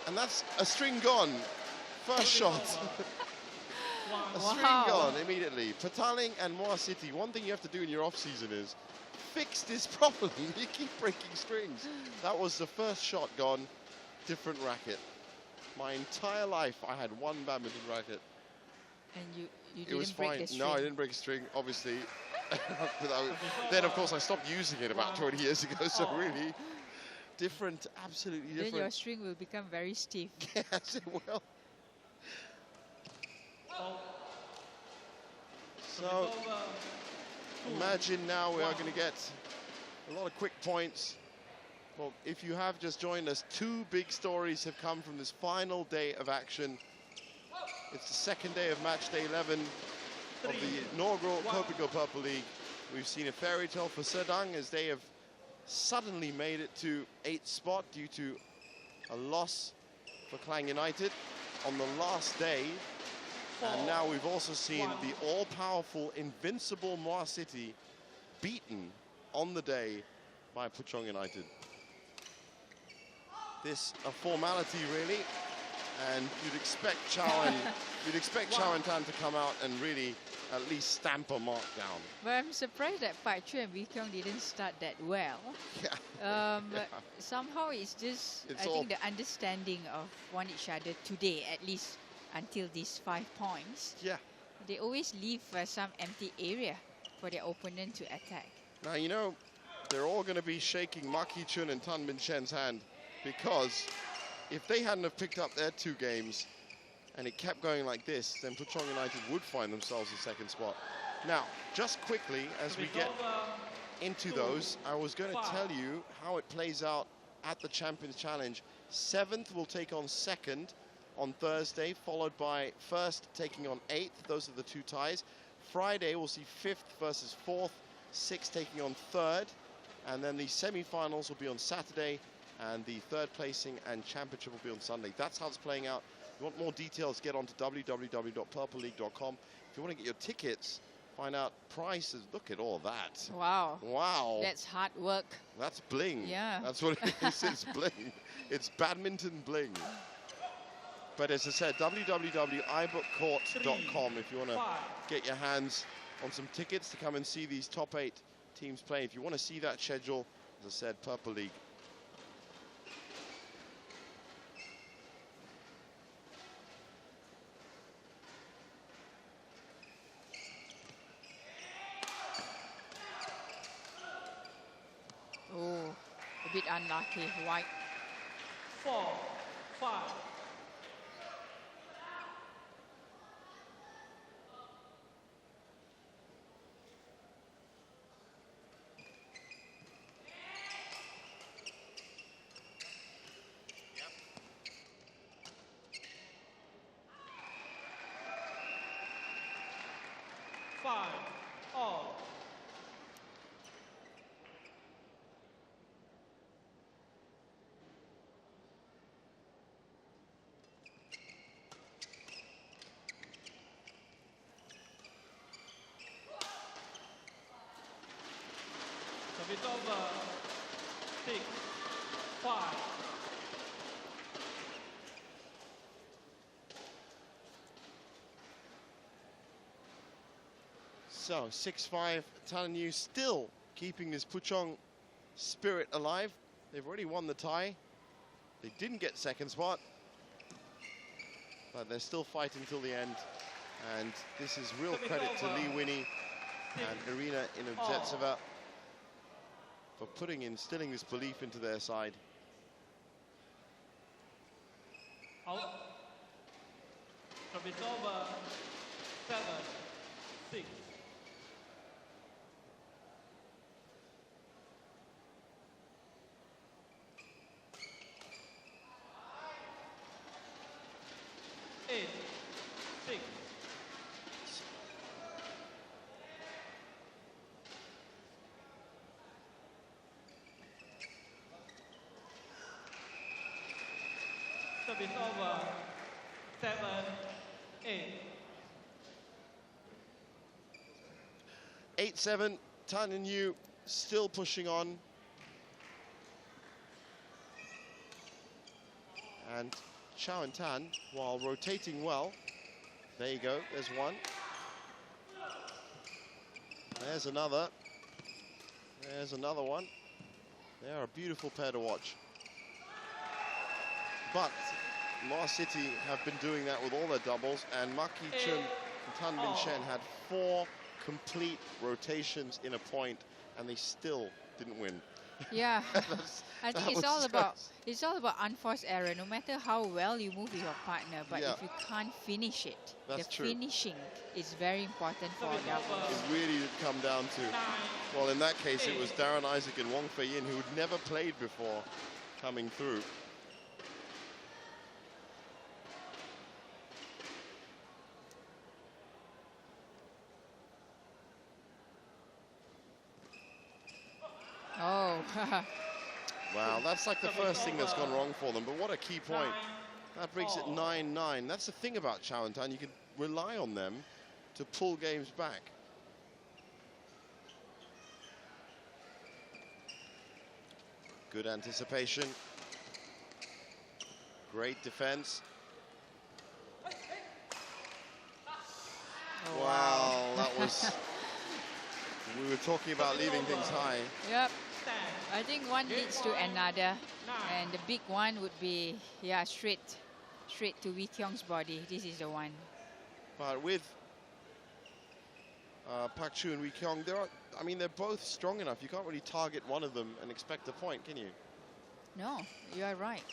And that's a string gone. First shot. A string gone immediately. Petaling and Muar City, one thing you have to do in your off-season is fix this problem. You keep breaking strings. That was the first shot gone. Different racket. My entire life, I had one badminton racket. And you didn't break the string? No, I didn't break a string, obviously. Then, of course, I stopped using it about 20 years ago, so really different, absolutely different. Then your string will become very stiff. Yes, it will. So, imagine now we are going to get a lot of quick points. Well, if you have just joined us, 2 big stories have come from this final day of action. It's the second day of match day 11 of the inaugural Kopiko Purple League. We've seen a fairy tale for Sedang as they have suddenly made it to 8th spot due to a loss for Klang United on the last day. And now we've also seen the all-powerful, invincible Muar City beaten on the day by Puchong United. This a formality, really, and you'd expect Chow and Tan to come out and really at least stamp a mark down. But I'm surprised that Pai Chu and Wee Kyung didn't start that well. Yeah. Somehow it's just, I think, the understanding of one each other today, at least until these 5 points. Yeah. They always leave some empty area for their opponent to attack. Now, you know, they're all going to be shaking Ma Ki-chun and Tan Min Shen's hand, because if they hadn't have picked up their 2 games and it kept going like this, then Puchong United would find themselves in 2nd spot. Now, just quickly, as we get into those, I was going to tell you how it plays out at the Champions Challenge. 7th will take on 2nd on Thursday, followed by 1st taking on 8th. Those are the 2 ties. Friday, we'll see 5th versus 4th, 6th taking on 3rd, and then the semi-finals will be on Saturday, and the 3rd placing and championship will be on Sunday. That's how it's playing out. If you want more details, get on to www.purpleleague.com. If you want to get your tickets, find out prices. Look at all that. Wow. Wow. That's hard work. That's bling. Yeah. That's what it is. It's bling. It's badminton bling. But as I said, www.ibookcourt.com if you want to get your hands on some tickets to come and see these top 8 teams play. If you want to see that schedule, as I said, Purple League. Oh, a bit unlucky, white. 4-5. All. Service over. 6-5. So 6-5, Tan Yu still keeping this Puchong spirit alive. They've already won the tie. They didn't get 2nd spot, but they're still fighting till the end. And this is real credit to Lee Winnie and Irina Inozhetseva for instilling this belief into their side. Out. Service over. 7-6. Service over. 7-8. 8-7, Tan Yu still pushing on. And Chao and Tan, while rotating well. There you go, there's one. There's another. There's another one. They're a beautiful pair to watch. But Muar City have been doing that with all their doubles, and Maki Chun and Tan Min Shen had 4 complete rotations in a point, and they still didn't win. Yeah, I think it's all about unforced error. No matter how well you move with your partner, but if you can't finish it, finishing is very important for doubles. It really did come down to, well, in that case, it was Darren Isaac and Wong Fei Yin, who had never played before, coming through. Oh. Wow, that's like the first thing that's gone wrong for them, but what a key point. That brings it 9-9. That's the thing about Chao and Tan, you can rely on them to pull games back. Good anticipation. Great defense. Oh, wow, that was... We were talking about leaving things high. Yep. I think one leads to another, and the big one would be, yeah, straight to Wee Kyung's body. This is the one. But with Pak Chu and Wee Kyung, they're both strong enough. You can't really target one of them and expect a point, can you? No, you are right.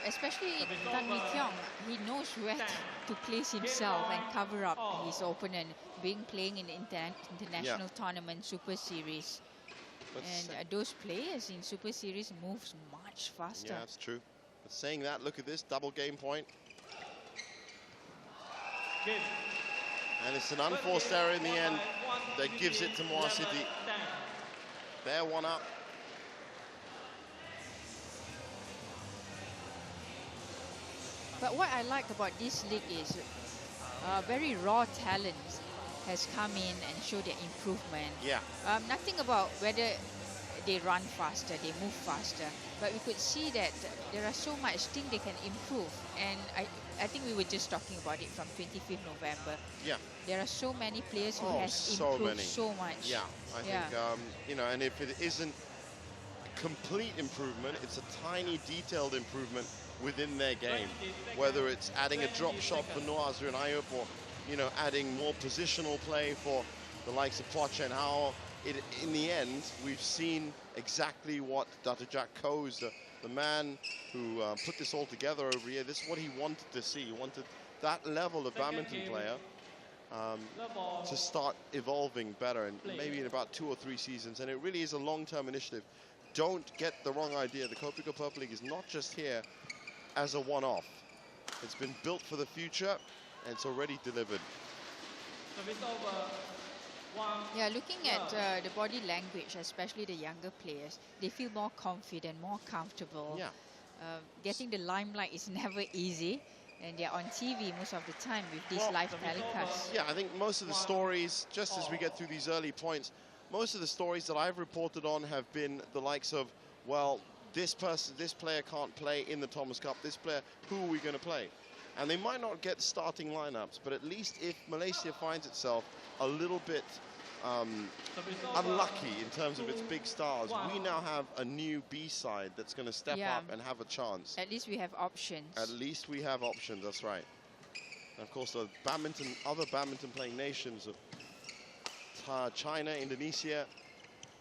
Especially Tan Wee Kyung, he knows where to place himself and cover up his opponent, playing in the international tournament, Super Series. But and those players in Super Series moves much faster. Yeah, that's true. But saying that, look at this, double game point. And it's an unforced error in the end that gives it to Muar City. They're one up. But what I like about this league is very raw talent has come in and showed their improvement. Yeah. Nothing about whether they run faster, they move faster, but we could see that there are so much things they can improve. And I think we were just talking about it from 25th November. Yeah. There are so many players who have improved so much. Yeah, I think, and if it isn't complete improvement, it's a tiny detailed improvement within their game, whether it's adding a drop shot for Noazu and Ayup, or adding more positional play for the likes of Poch and Hao. In the end, we've seen exactly what Dr. Jack Coe's, the man who put this all together over here. This is what he wanted to see. He wanted that level of badminton player to start evolving better, and maybe in about 2 or 3 seasons. And it really is a long-term initiative. Don't get the wrong idea. The Kopiko Purple League is not just here as a one-off. It's been built for the future, and it's already delivered. Yeah, looking at the body language, especially the younger players, they feel more confident, more comfortable. Yeah. Getting the limelight is never easy, and they're on TV most of the time with these live telecasts. Yeah, I think most of the stories, just as we get through these early points, most of the stories that I've reported on have been the likes of, well, this player can't play in the Thomas Cup, this player, who are we going to play? And they might not get starting lineups, but at least if Malaysia finds itself a little bit unlucky in terms of its big stars, we now have a new B side that's going to step up and have a chance. At least we have options. At least we have options, that's right. And of course, the other badminton playing nations of China, Indonesia,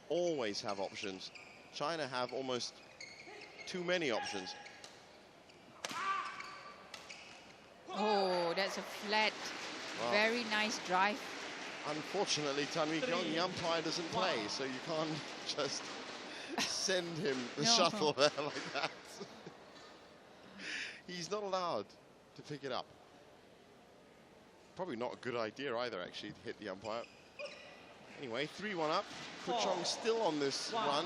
always have options. China have almost too many options. Oh, that's a flat, very nice drive. Unfortunately, Tan Wee Kyung, the umpire doesn't play, so you can't just send him the shuttle there like that. He's not allowed to pick it up. Probably not a good idea either, actually, to hit the umpire. Anyway, 3-1 up. Puchong still on this run.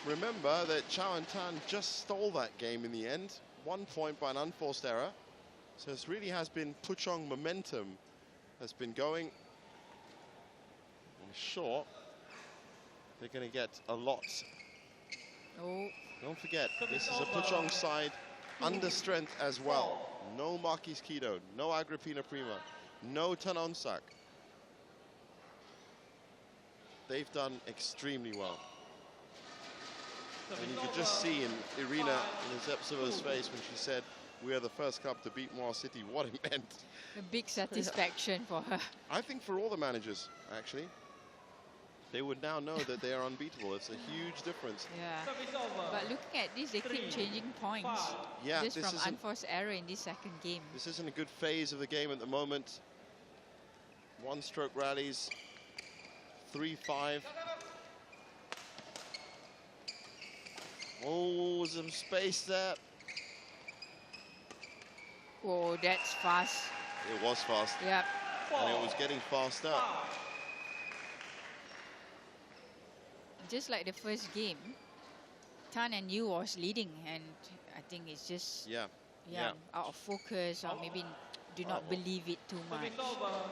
Remember that Chao and Tan just stole that game in the end. 1 point by an unforced error. So this really has been Puchong momentum has been going. I'm sure they're going to get a lot. Oh. No Don't forget, this is a Puchong side under strength as well. No Marquis Kido, no Agrippina Prima, no Tanonsak. They've done extremely well. And you could just see in Irina Zepseva's face when she said, "We are the first club to beat Muar City," what it meant. A big satisfaction for her. I think for all the managers, actually. They would now know that they are unbeatable. It's a huge difference. Yeah. But looking at this, they keep changing points. Yeah, just from unforced error in this second game. This isn't a good phase of the game at the moment. One-stroke rallies. 3-5. Oh, some space there. Oh, that's fast. It was fast. Yep. And it was getting faster. Just like the first game, Tan and Yu was leading, and I think it's just out of focus, or maybe do not believe it too much.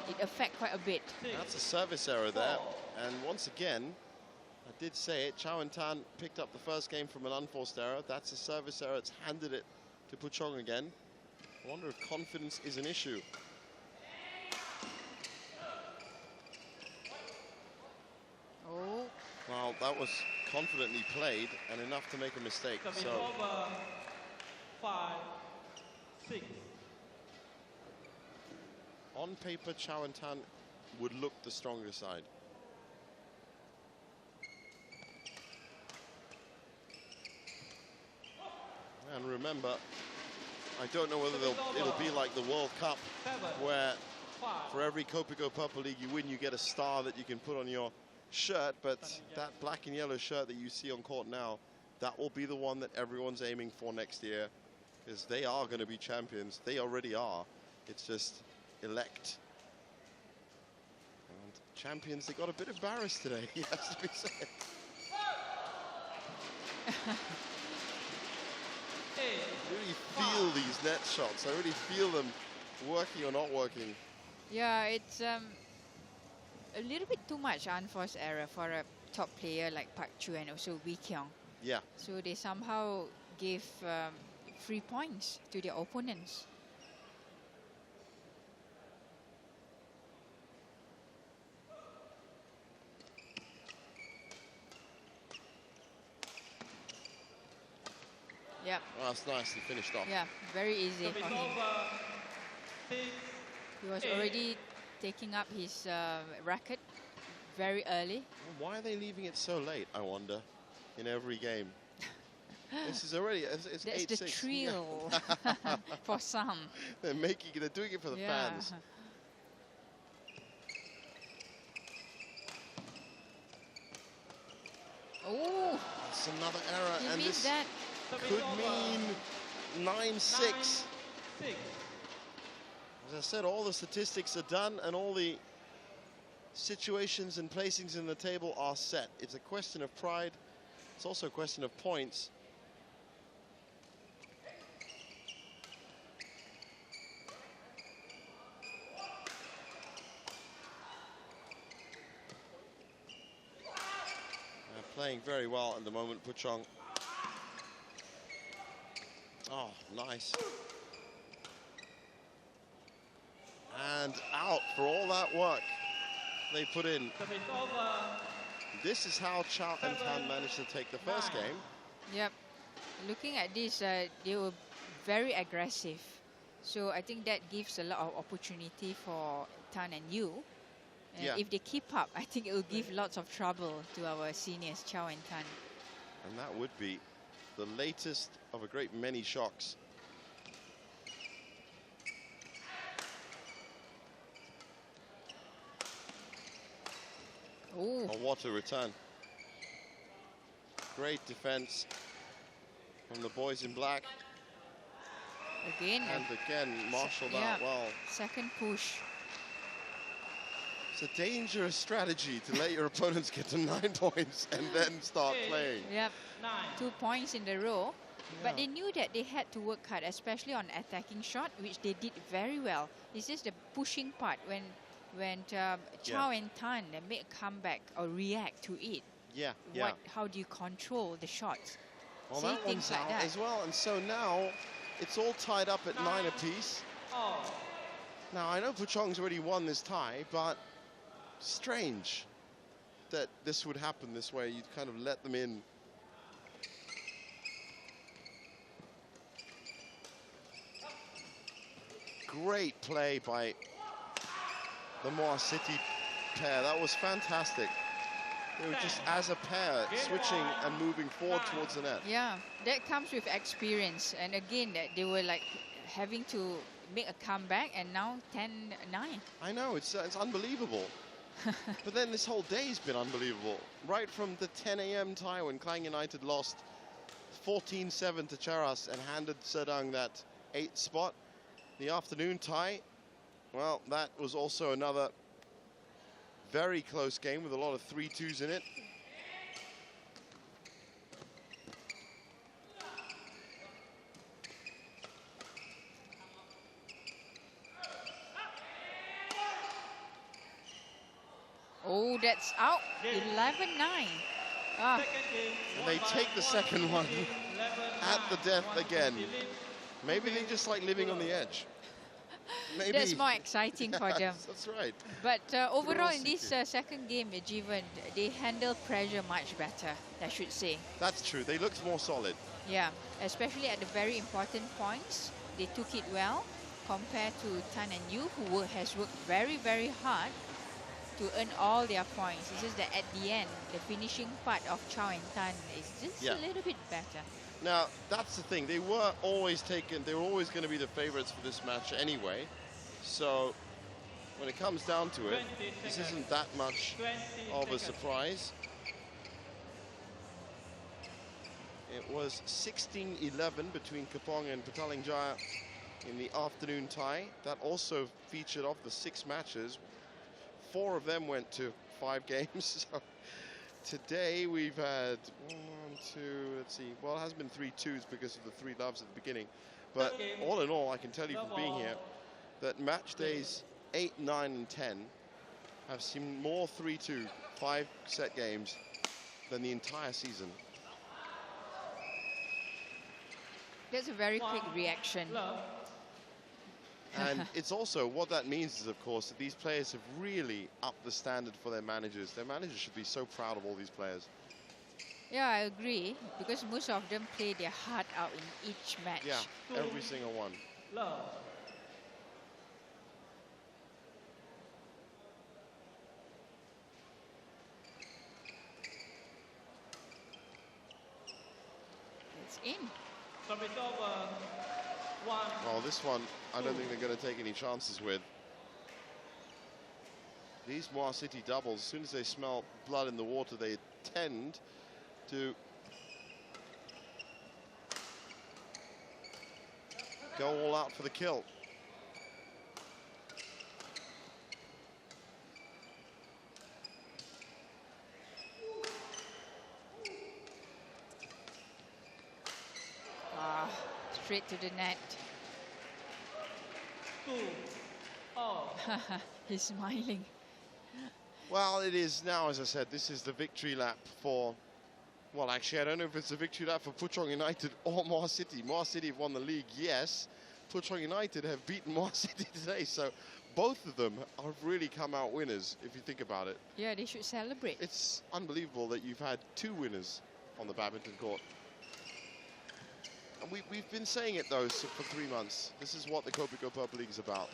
It affects quite a bit. That's a service error there. And once again, I did say it, Chao and Tan picked up the first game from an unforced error. That's a service error. It's handed it to Puchong again. I wonder if confidence is an issue. Oh. Well, that was confidently played and enough to make a mistake. So, 5-6. On paper, Chao and Tan would look the stronger side. And remember, I don't know whether it'll be like the World Cup, where for every Kopiko Purple League you win, you get a star that you can put on your shirt, but that black and yellow shirt that you see on court now, that will be the one that everyone's aiming for next year, because they are going to be champions. They already are. It's just elect. And champions, they got a bit embarrassed today, he has to be said. I really feel these net shots. I really feel them working or not working. Yeah, it's a little bit too much unforced error for a top player like Park Chu and also Wee Kyung. Yeah. So they somehow gave free points to their opponents. Yeah. Oh, that's nicely finished off. Yeah, very easy for him. He was already taking up his racket very early. Why are they leaving it so late, I wonder, in every game? This is already, it's 8-6. That's the thrill for some. They're doing it for the fans. Oh, it's another error, he and missed this that. could mean 9-6. As I said, all the statistics are done and all the situations and placings in the table are set. It's a question of pride. It's also a question of points. They're playing very well at the moment, Puchong. Oh, nice. And out for all that work they put in. This is how Chao and Tan managed to take the first game. Yep. Looking at this, they were very aggressive. So I think that gives a lot of opportunity for Tan and Yu. And if they keep up, I think it will give lots of trouble to our seniors, Chao and Tan. And that would be the latest of a great many shocks. Oh, what a return. Great defense from the boys in black. Again. And again, marshaled that well. Second push. It's a dangerous strategy to let your opponents get to 9 points and then start playing. Yep, 2 points in the row. But they knew that they had to work hard, especially on attacking shot, which they did very well. It's just the pushing part when Chao and Tan they make a comeback or react to it. Yeah, How do you control the shots? Well, See, that things one's like out that. as well. And so now it's all tied up at 9 apiece. Now, I know Puchong's already won this tie, but strange that this would happen this way. You'd kind of let them in. Great play by the Muar City pair. That was fantastic. They were just, as a pair, switching and moving forward towards the net. Yeah, that comes with experience. And again, that they were like having to make a comeback, and now 10-9. I know, it's unbelievable. But then this whole day's been unbelievable. Right from the 10 a.m. tie when Klang United lost 14-7 to Charas and handed Sedang that 8th spot. The afternoon tie, well, that was also another very close game with a lot of 3-2s in it. Oh, that's out. 11-9. Ah. And they take the second one at the death again. Maybe they just like living on the edge. Maybe. That's more exciting for them. That's right. But overall, in this second game, Jivan, they handle pressure much better, I should say. That's true. They looked more solid. Yeah, especially at the very important points. They took it well compared to Tan and Yu, who has worked very, very hard to earn all their points. It's just that at the end, the finishing part of Chow and Tan is just a little bit better. Now, that's the thing. They were always going to be the favorites for this match anyway. So, when it comes down to it, this isn't that much of a surprise. It was 16-11 between Kopiko and Petaling Jaya in the afternoon tie. That also featured off the 6 matches. 4 of them went to 5 games. So today we've had 1, 2, let's see. Well, it has been 3 2s because of the 3 loves at the beginning. But all in all, I can tell you from being here that match days 8, 9, and 10 have seen more 3-2, 5-set games than the entire season. That's a very quick reaction. And it's also, what that means is, of course, that these players have really upped the standard for their managers. Their managers should be so proud of all these players. Yeah, I agree, because most of them play their heart out in each match. Yeah, every single one. It's in. Well, this one, I don't think they're going to take any chances with. These Muar City doubles, as soon as they smell blood in the water, they tend to go all out for the kill. Straight to the net. He's smiling. Well, it is now, as I said, this is the victory lap for, well, actually, I don't know if it's a victory lap for Puchong United or Muar City. Muar City have won the league, yes. Puchong United have beaten Muar City today, so both of them have really come out winners, if you think about it. Yeah, they should celebrate. It's unbelievable that you've had 2 winners on the badminton court. And we've been saying it, though, for 3 months. This is what the Kopiko Purple League is about.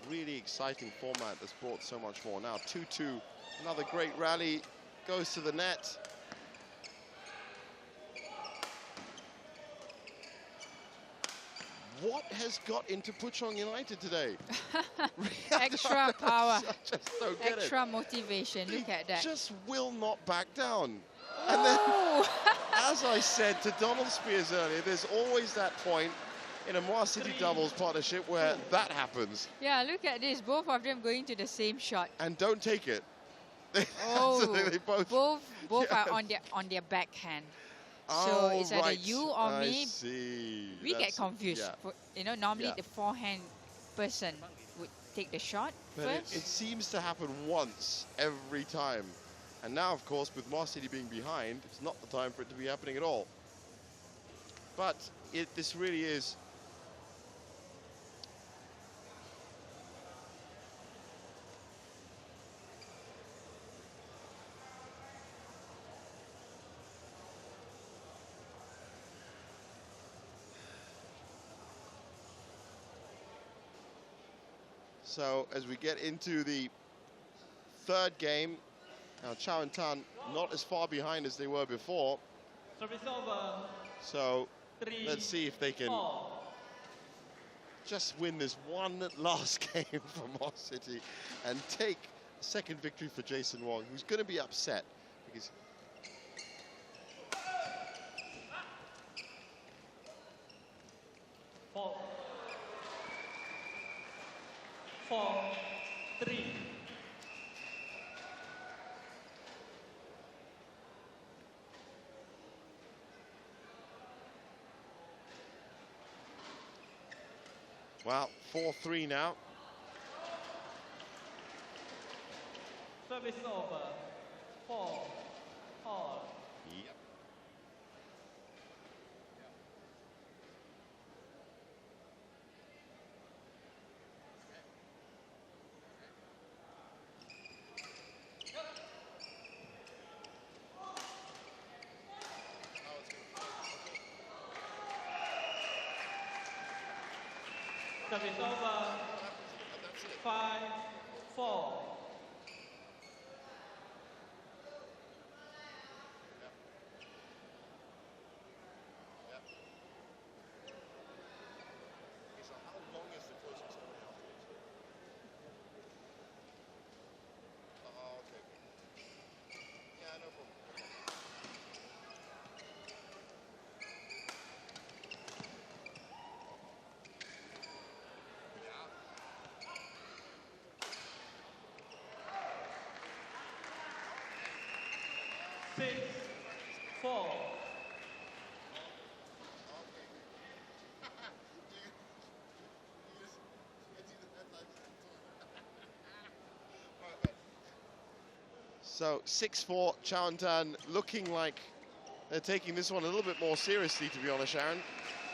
Really exciting format that's brought so much more. Now 2-2, another great rally, goes to the net. What has got into Puchong United today? Extra power, I just don't get extra motivation. Look at that. Just will not back down. And then, as I said to Donald Spears earlier, there's always that point in a Muar City doubles partnership where that happens. Yeah, look at this. Both of them going to the same shot. And don't take it. Oh, they both are on their backhand. Oh, So it's either right. you or I me. See. We get confused. Yeah. You know, normally Yeah. the forehand person would take the shot But first. it seems to happen once every time. And now, of course, with Muar City being behind, it's not the time for it to be happening at all. But this really is so as we get into the third game, now Chao and Tan not as far behind as they were before. So let's see if they can just win this one last game for Muar City and take a second victory for Jason Wong, who's going to be upset because 4-3. Well, 4-3 now. Service over. 4-4. Yep. Service over. 5-4. So how long is the closing ceremony afterwards? Oh, okay. Yeah, no problem. Yeah. 6-4. So 6-4, Chao and Tan looking like they're taking this one a little bit more seriously, to be honest, Sharon.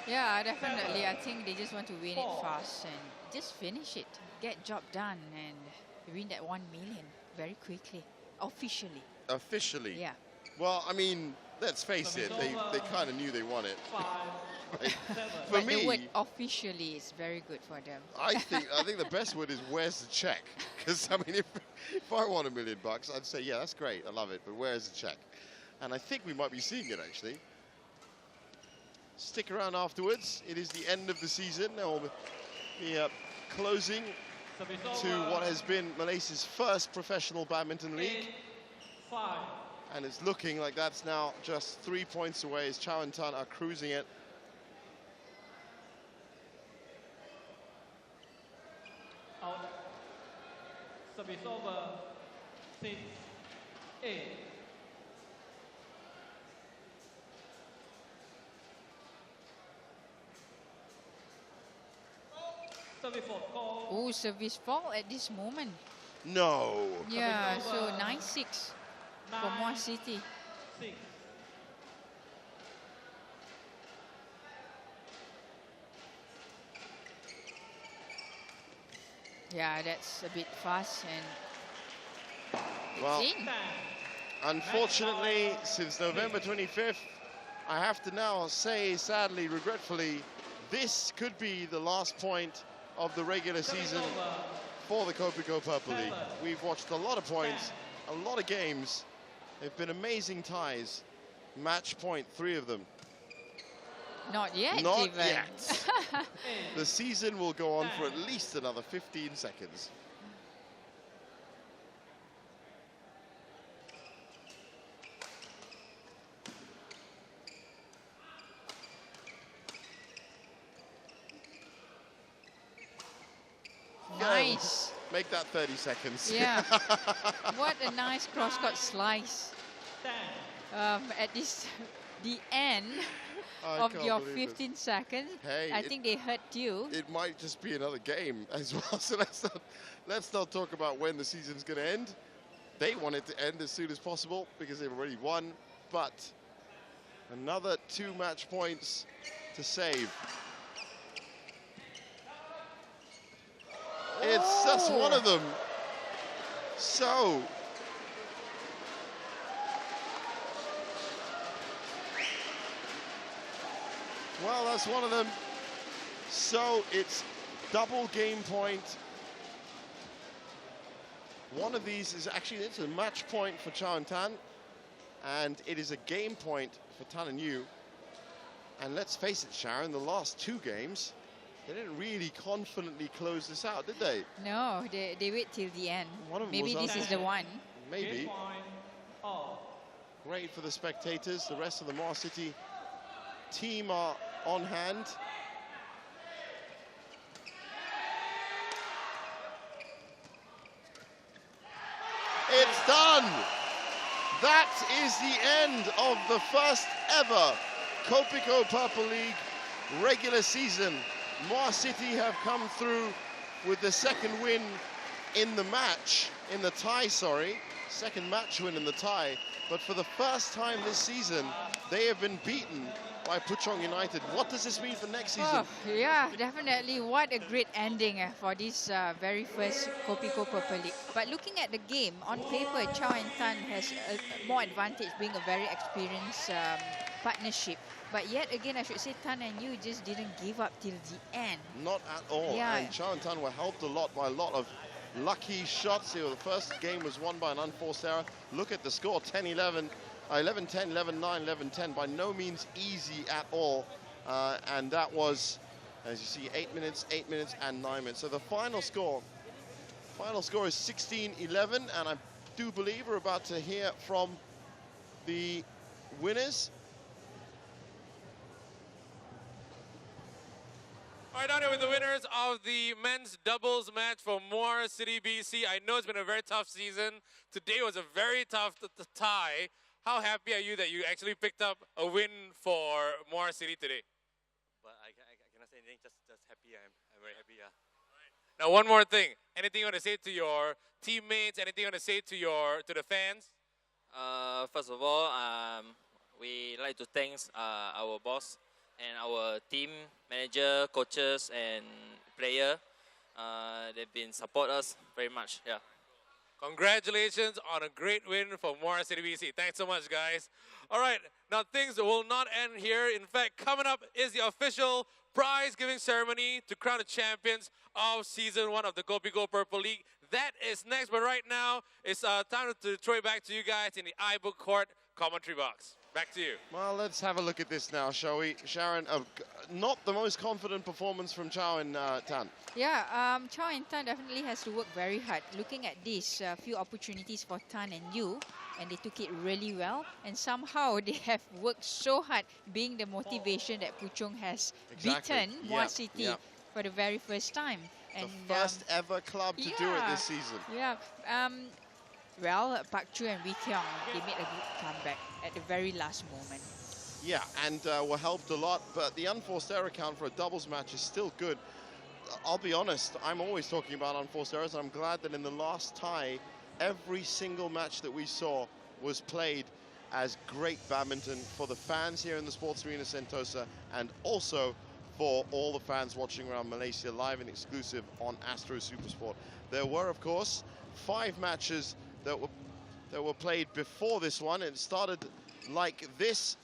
Yeah, definitely. I think they just want to win it fast and just finish it, get job done, and win that 1 million very quickly, officially. Officially. Yeah. Well, I mean, let's face it, they kind of knew they won it. 5-7. For But me, the word officially is very good for them. I think the best word is where's the check? Because I mean, if I won $1 million, I'd say yeah, that's great, I love it, but where's the check? And I think we might be seeing it actually. Stick around afterwards. It is the end of the season. There will be closing to what has been Malaysia's first professional badminton league. 8-5. And it's looking like that's now just 3 points away as Chao and Tan are cruising it. Out. Service over. 6-8. Service for call. Oh, service fall at this moment. No. Yeah, so 9-6 for Muar City. 6. Yeah, that's a bit fast and Well, it's in. 10. unfortunately, since November 25th, I have to now say, sadly, regretfully, this could be the last point of the regular season for the Kopiko Purple League. We've watched a lot of points, a lot of games. They've been amazing ties. Match point, 3 of them. Not yet, Not even. yet. The season will go on for at least another 15 seconds. Nice. Make that 30 seconds. Yeah. What a nice cross-court slice. 10. At the end I of can't your believe it. 15 seconds, Hey, I think they hurt you. It might just be another game as well. So let's not talk about when the season's going to end. They want it to end as soon as possible because they've already won, but another 2 match points to save. It's just one of them. So, well, that's one of them. So it's double game point. One of these is actually, it's a match point for Chao and Tan, and it is a game point for Tan and Yu. And let's face it, Sharon, the last 2 games, they didn't really confidently close this out, did they? No, they wait till the end. One of them Maybe was this is the one. Maybe. Game point off. Great for the spectators. The rest of the Muar City team are on hand. It's done! That is the end of the first ever Kopiko Purple League regular season. Muar City have come through with the second win in the match, in the tie, sorry. Second match win in the tie. But for the first time this season, they have been beaten by Puchong United. What does this mean for next season? Oh, yeah, definitely. What a great ending for this very first Kopiko Purple League. But looking at the game, on paper, Chao and Tan has more advantage, being a very experienced partnership. But yet again, I should say Tan and Yu just didn't give up till the end. Not at all. Yeah. And Chao and Tan were helped a lot by a lot of lucky shots. The first game was won by an unforced error. Look at the score, 10-11. 11-10, 11-9, 11-10, by no means easy at all. And that was, as you see, 8 minutes, and 9 minutes. So the final score is 16-11, and I do believe we're about to hear from the winners. All right, down here with the winners of the men's doubles match for Muar City BC. I know it's been a very tough season. Today was a very tough tie. How happy are you that you actually picked up a win for Muar City today? But I cannot say anything, just happy. I'm very happy, yeah. Right. Now, one more thing. Anything you want to say to your teammates? Anything you want to say to the fans? First of all, we like to thank our boss and our team, manager, coaches, and player. They've been support us very much, yeah. Congratulations on a great win for Muar City BC. Thanks so much, guys. All right, now things will not end here. In fact, coming up is the official prize-giving ceremony to crown the champions of Season 1 of the Kopiko Purple League. That is next, but right now, it's time to throw it back to you guys in the iBook Court commentary box. Back to you. Well, let's have a look at this now, shall we? Sharon, not the most confident performance from Chao and Tan. Yeah, Chao and Tan definitely has to work very hard. Looking at this, few opportunities for Tan and Yu, and they took it really well. And somehow they have worked so hard, being the motivation that Puchong has beaten Muar City for the very first time. And the first ever club to do it this season. Yeah. Well, Park Chu and Wee Tiong, they made a good comeback at the very last moment. Yeah, and were helped a lot, but the unforced error count for a doubles match is still good. I'll be honest, I'm always talking about unforced errors, and I'm glad that in the last tie, every single match that we saw was played as great badminton for the fans here in the Sports Arena Sentosa, and also for all the fans watching around Malaysia live and exclusive on Astro Supersport. There were, of course, 5 matches that were played before this one. It started like this.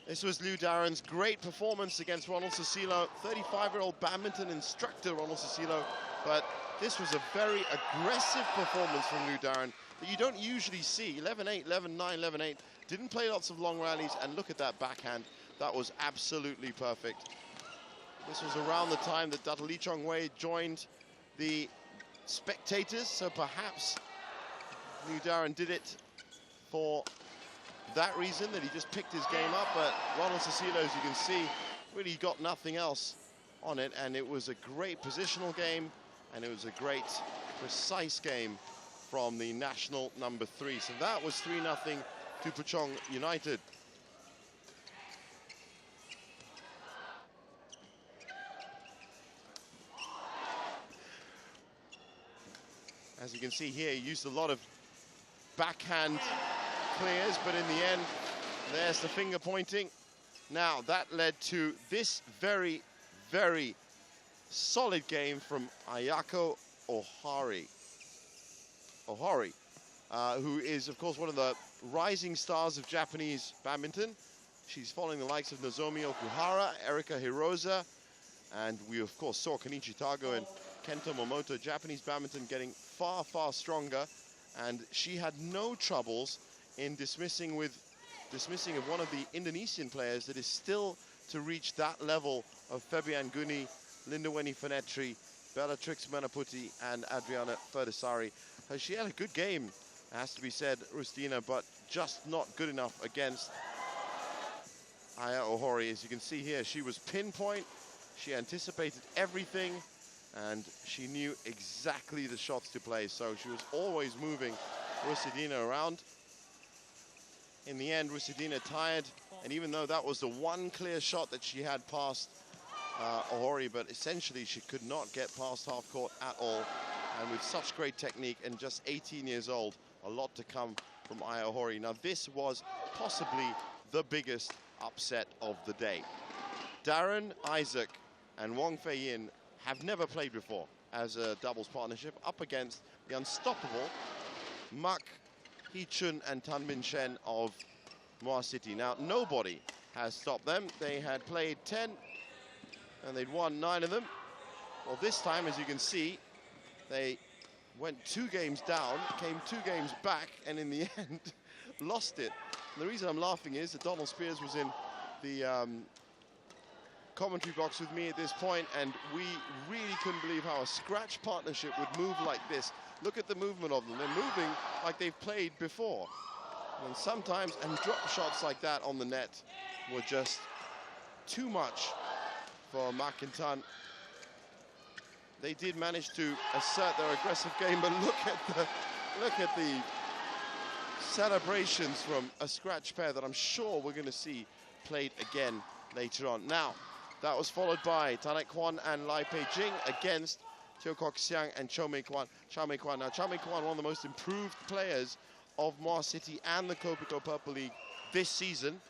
This was Liu Darren's great performance against Ronald Cecilo, 35-year-old badminton instructor Ronald Cecilo. But this was a very aggressive performance from Liu Darren that you don't usually see. 11-8, 11-9, 11-8. Didn't play lots of long rallies, and look at that backhand. That was absolutely perfect. This was around the time that Dr. Lee Chong-wei joined the spectators, so perhaps Liu Darren did it for that reason, that he just picked his game up. But Ronald Cecilo, as you can see, really got nothing else on it, and it was a great positional game, and it was a great precise game from the national number 3. So that was 3-0 to Puchong United. As you can see here, he used a lot of backhand clears, but in the end, there's the finger pointing. Now, that led to this very, very solid game from Ayako Ohori, who is, of course, one of the rising stars of Japanese badminton. She's following the likes of Nozomi Okuhara, Erika Hiroza, and we, of course, saw Kenichi Tago and Kento Momoto. Japanese badminton getting far, far stronger, and she had no troubles in dismissing of one of the Indonesian players that is still to reach that level of Febian Guni, Lindaweni Fenetri, Bellatrix Menaputi, and Adriana Ferdisari. She had a good game, has to be said, Rustina, but just not good enough against Aya Ohori. As you can see here, she was pinpoint, she anticipated everything, and she knew exactly the shots to play, so she was always moving Rustina around. In the end, Rustina tired, and even though that was the one clear shot that she had past Ohori, but essentially she could not get past half court at all, and with such great technique and just 18 years old, a lot to come from Aya Ohori. Now, this was possibly the biggest upset of the day. Darren Isaac and Wong Fei Yin have never played before as a doubles partnership, up against the unstoppable Mak Hee-chun and Tan Min Shen of Muar City. Now, nobody has stopped them. They had played 10 and they'd won 9 of them. Well, this time, as you can see, they went 2 games down, came 2 games back, and in the end, lost it. And the reason I'm laughing is that Donald Spears was in the commentary box with me at this point, and we really couldn't believe how a scratch partnership would move like this. Look at the movement of them. They're moving like they've played before. And sometimes, and drop shots like that on the net were just too much for Mak and Tan. They did manage to assert their aggressive game, but look at the celebrations from a scratch pair that I'm sure we're going to see played again later on. Now, that was followed by Tanek Kwan and Lai Pei Jing against Teo Kok Siang and Chow Mei Kwan. Now, Chow Mei Kwan, one of the most improved players of Muar City and the Kopiko Purple League this season.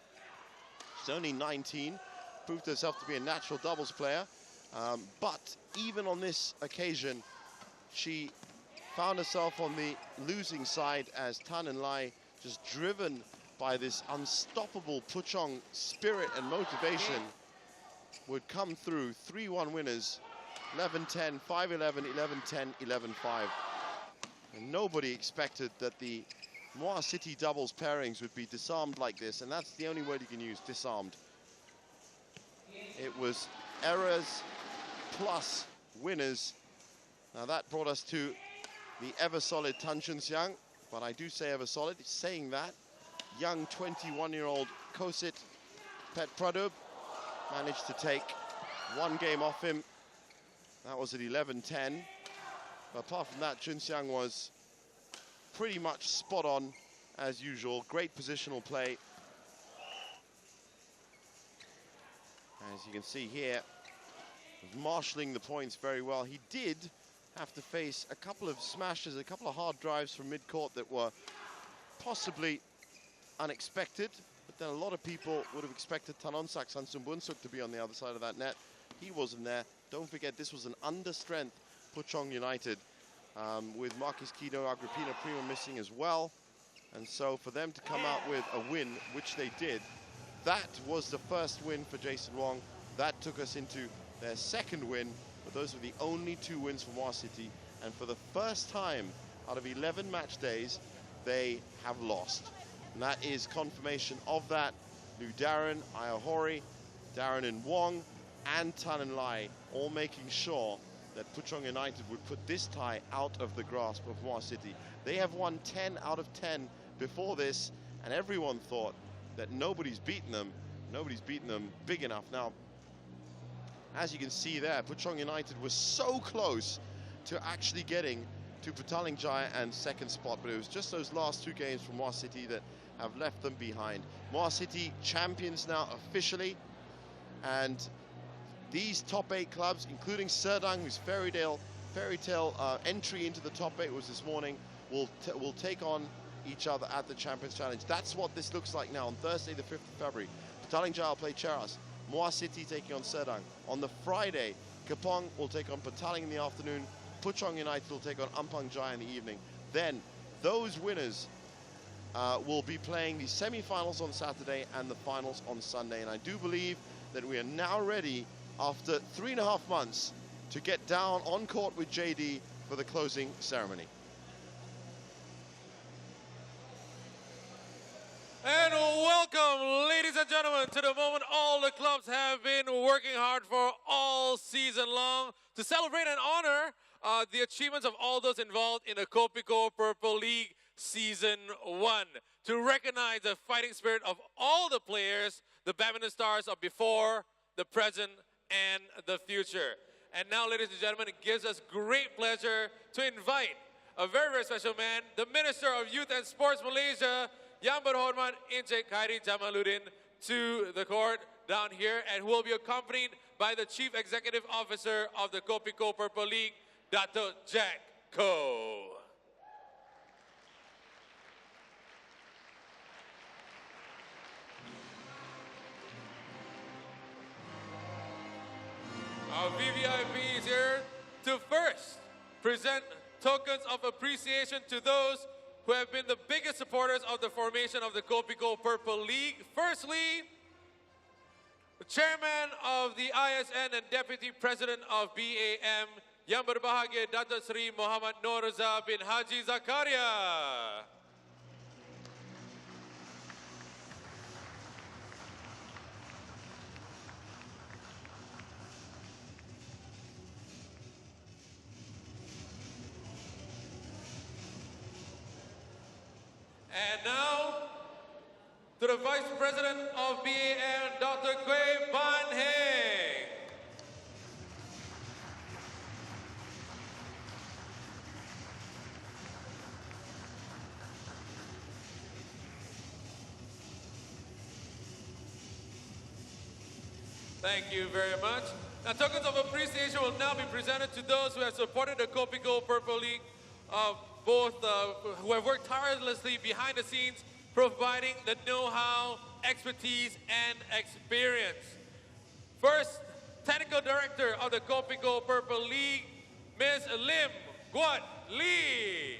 She's only 19, proved herself to be a natural doubles player. But even on this occasion, she found herself on the losing side as Tan and Lai, just driven by this unstoppable Puchong spirit and motivation, would come through. 3-1 winners, 11-10, 5-11, 11-10, 11-5. And nobody expected that the Muar City doubles pairings would be disarmed like this, and that's the only word you can use, disarmed. It was errors plus winners. Now that brought us to the ever-solid Tan Chun Siang, but I do say ever-solid. Saying that, young 21-year-old Kosit Pet Pradub managed to take 1 game off him. That was at 11-10. But apart from that, Chun Siang was pretty much spot on as usual. Great positional play. As you can see here, marshalling the points very well. He did have to face a couple of smashes, a couple of hard drives from mid-court that were possibly unexpected, but then a lot of people would have expected Tanonsak Sansumbunsook to be on the other side of that net. He wasn't there. Don't forget, this was an under-strength Puchong United, with Marcus Kido, Agrippina Prima missing as well. And so for them to come out with a win, which they did, that was the first win for Jason Wong. That took us into their second win, but those were the only 2 wins for Muar City. And for the first time out of 11 match days, they have lost. And that is confirmation of that. Liu Darren, Ayahori, Darren and Wong, and Tan and Lai all making sure that Puchong United would put this tie out of the grasp of Muar City. They have won 10 out of 10 before this, and everyone thought that nobody's beaten them big enough. Now, as you can see there, Puchong United was so close to actually getting to Petaling Jaya and second spot, but it was just those last 2 games from Muar City that have left them behind. Muar City champions now officially, and these top 8 clubs, including Serdang, whose Fairy Tale fairy tale entry into the top 8 was this morning, will take on each other at the Champions Challenge. That's what this looks like now. On Thursday, the 5th of February, Petaling Jaya will play Cheras. Muar City taking on Serdang. On the Friday, Kopiko will take on Petaling in the afternoon. Puchong United will take on Ampang Jaya in the evening. Then those winners will be playing the semi-finals on Saturday and the finals on Sunday. And I do believe that we are now ready, after 3.5 months, to get down on court with JD for the closing ceremony. And welcome, ladies and gentlemen, to the moment all the clubs have been working hard for all season long to celebrate and honor the achievements of all those involved in the Kopiko Purple League Season 1. To recognize the fighting spirit of all the players, the badminton stars of before, the present, and the future. And now, ladies and gentlemen, it gives us great pleasure to invite a very, very special man, the Minister of Youth and Sports Malaysia, Yang Berhormat Encik Khairi Jamaluddin, to the court down here, and who will be accompanied by the Chief Executive Officer of the Kopiko Purple League, Dato' Jack Koh. Our VVIP is here to first present tokens of appreciation to those who have been the biggest supporters of the formation of the Kopiko Purple League. Firstly, the chairman of the ISN and deputy president of BAM, Yang Berbahagia Dato' Sri Muhammad Nur Reza bin Haji Zakaria. And now, to the Vice President of BAM, Dr. Gui Ban Heng. Thank you very much. Now, tokens of appreciation will now be presented to those who have supported the Kopiko Purple League, who have worked tirelessly behind the scenes, providing the know-how, expertise, and experience. First, Technical Director of the Kopiko Purple League, Ms. Lim Guat Lee.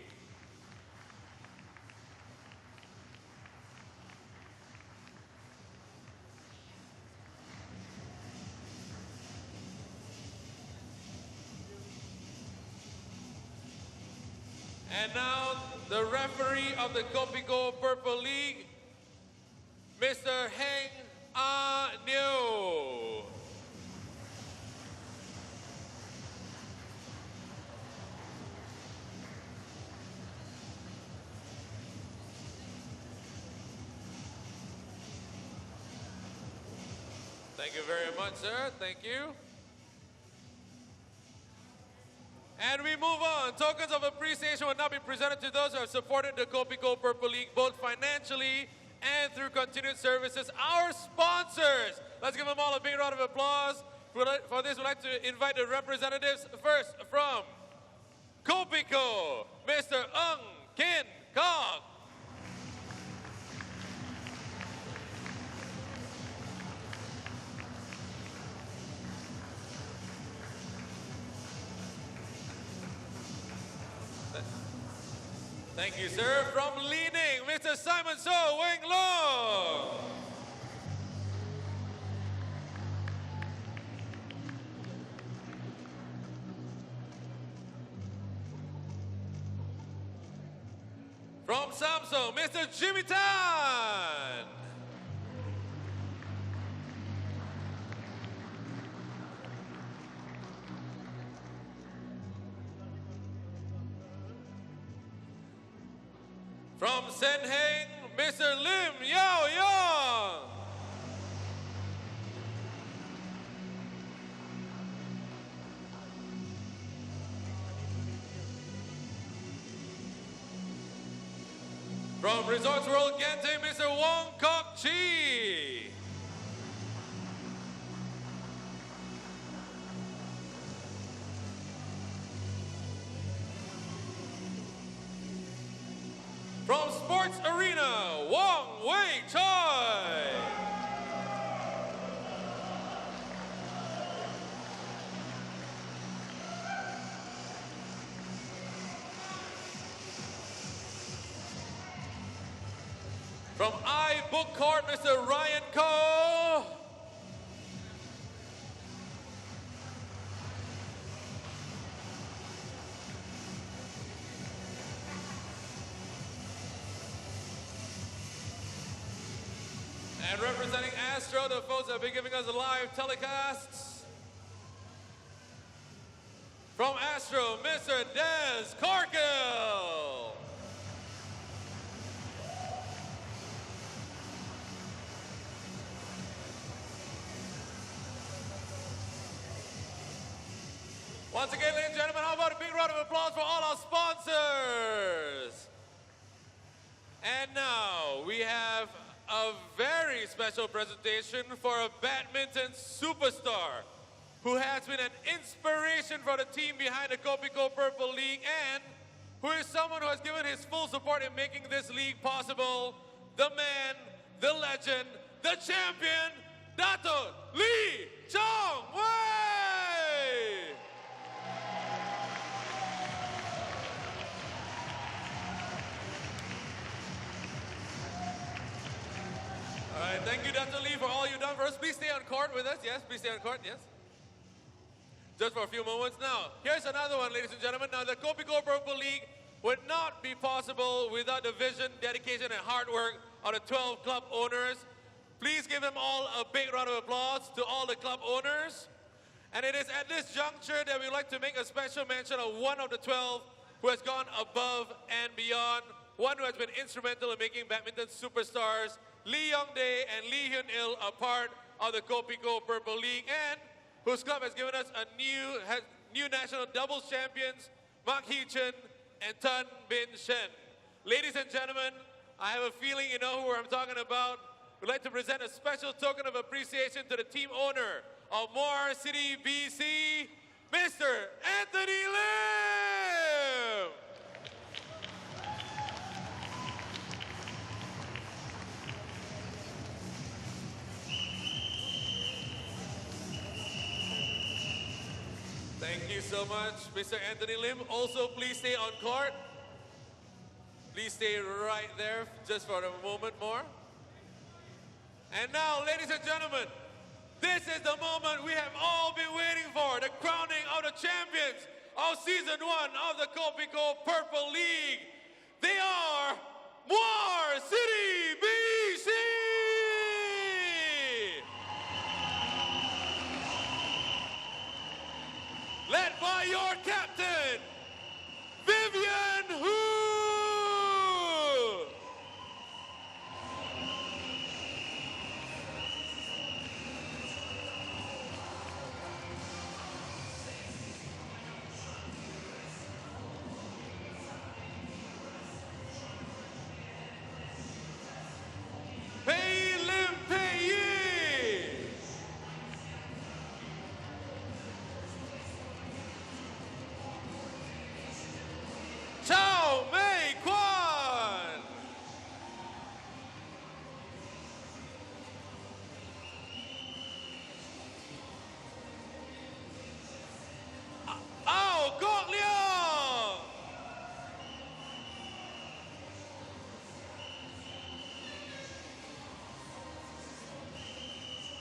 And now, the referee of the Kopiko Purple League, Mr. Heng Ah Neo. Thank you very much, sir. Thank you. And we move on. Tokens of appreciation will now be presented to those who have supported the Kopiko Purple League, both financially and through continued services. Our sponsors. Let's give them all a big round of applause. For this, we'd like to invite the representatives. First, from Kopiko, Mr. Ng Kin Kong. Thank you, sir. From Li Ning, Mr. Simon So Weng Long. From Samsung, Mr. Jimmy Tan. From Senheng, Mr. Lim Yao Yong. From Resorts World Genting, Mr. Wong Kok Chi. Sports Arena, Wong Wei Choi. From iBook Court, Mr. Ryan Ko. And representing Astro, the folks that have been giving us live telecasts. From Astro, Mr. Des Corkill. Once again, ladies and gentlemen, how about a big round of applause for all our sponsors? And now we have a very special presentation for a badminton superstar who has been an inspiration for the team behind the Kopiko Purple League and who is someone who has given his full support in making this league possible. The man, the legend, the champion, Dato' Lee Chong Wei! All right, thank you, Dr. Lee, for all you've done for us. Please stay on court with us. Yes, please stay on court. Yes. Just for a few moments. Now, here's another one, ladies and gentlemen. Now, the Kopiko Purple League would not be possible without the vision, dedication, and hard work of the 12 club owners. Please give them all a big round of applause to all the club owners. And it is at this juncture that we'd like to make a special mention of one of the 12 who has gone above and beyond, one who has been instrumental in making badminton superstars, Lee Young-dae and Lee Hyun-il, a part of the Kopiko Purple League, and whose club has given us a new national doubles champions, Mak Hee-chun and Tan Bin Shen. Ladies and gentlemen, I have a feeling you know who I'm talking about. We'd like to present a special token of appreciation to the team owner of Muar City, BC, Mr. Anthony Lim! Thank you so much, Mr. Anthony Lim. Also, please stay on court. Please stay right there just for a moment more. And now, ladies and gentlemen, this is the moment we have all been waiting for, the crowning of the champions of Season 1 of the Kopiko Purple League. They are Muar City, BC! Led by your captain, Vivian Hu! Pei Lim Pei Yi! Chao Mei Kwan! Ao Gok Leong!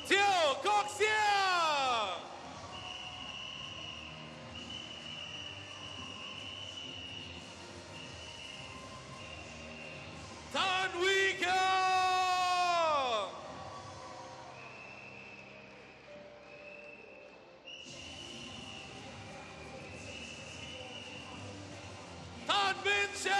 Teo Kok Siang! Tan Wee Kiong! Tan Bin Shen!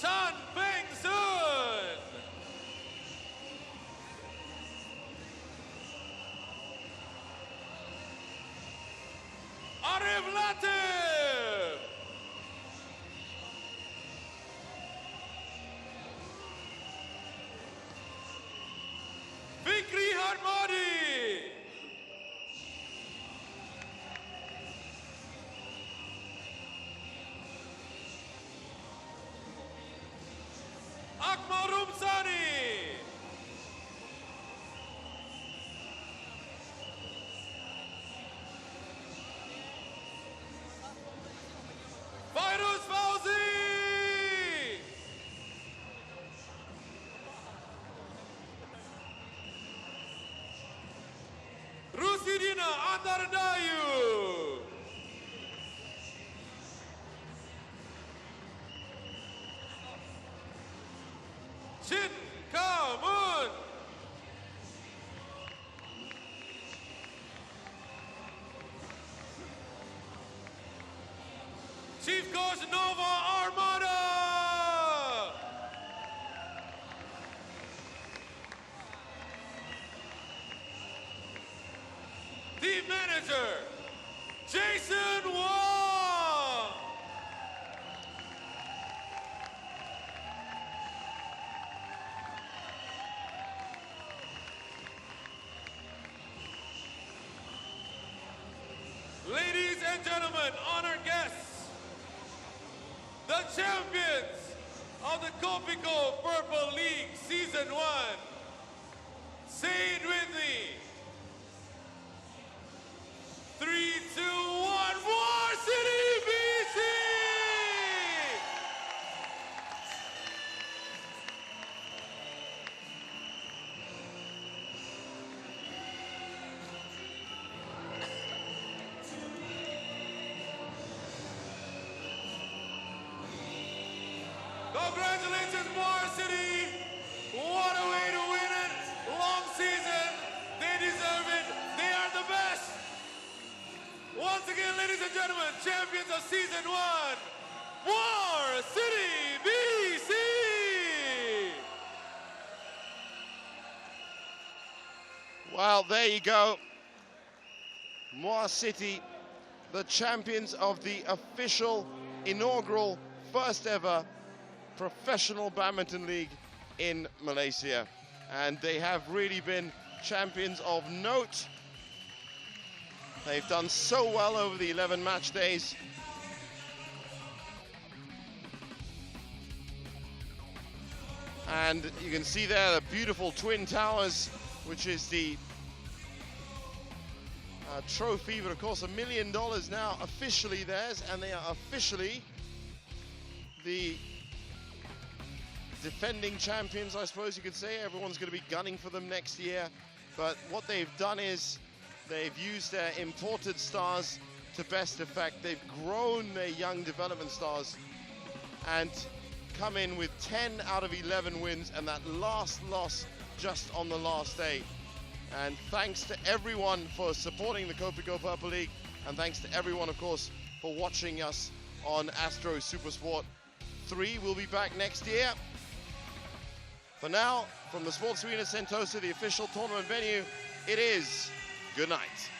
Chan Peng Soon. Arif Latif. Fikri Harmadi. Akmal Rumsani. Fairuz Fauzi. Rusidina Andardayu. Shin Kamun. Chief Coach Nova Armada. Team Manager Jason Wong. Ladies and gentlemen, honored guests, the champions of the Kopiko Purple League Season 1. Say it with me. 3, 2, 1, Muar City BC! Congratulations, Muar City! What a way to win it! Long season, they deserve it. They are the best. Once again, ladies and gentlemen, champions of Season 1, Muar City BC! Well, there you go. Muar City, the champions of the official inaugural first ever professional badminton league in Malaysia. And they have really been champions of note. They've done so well over the 11 match days. And you can see there the beautiful Twin Towers, which is the trophy, but of course $1 million now officially theirs, and they are officially the defending champions, I suppose you could say. Everyone's going to be gunning for them next year, but what they've done is they've used their imported stars to best effect. They've grown their young development stars and come in with 10 out of 11 wins, and that last loss just on the last day. And thanks to everyone for supporting the Kopiko Purple League, and thanks to everyone, of course, for watching us on Astro Supersport 3. We'll be back next year. For now, from the Sports Arena Sentosa, the official tournament venue, it is good night.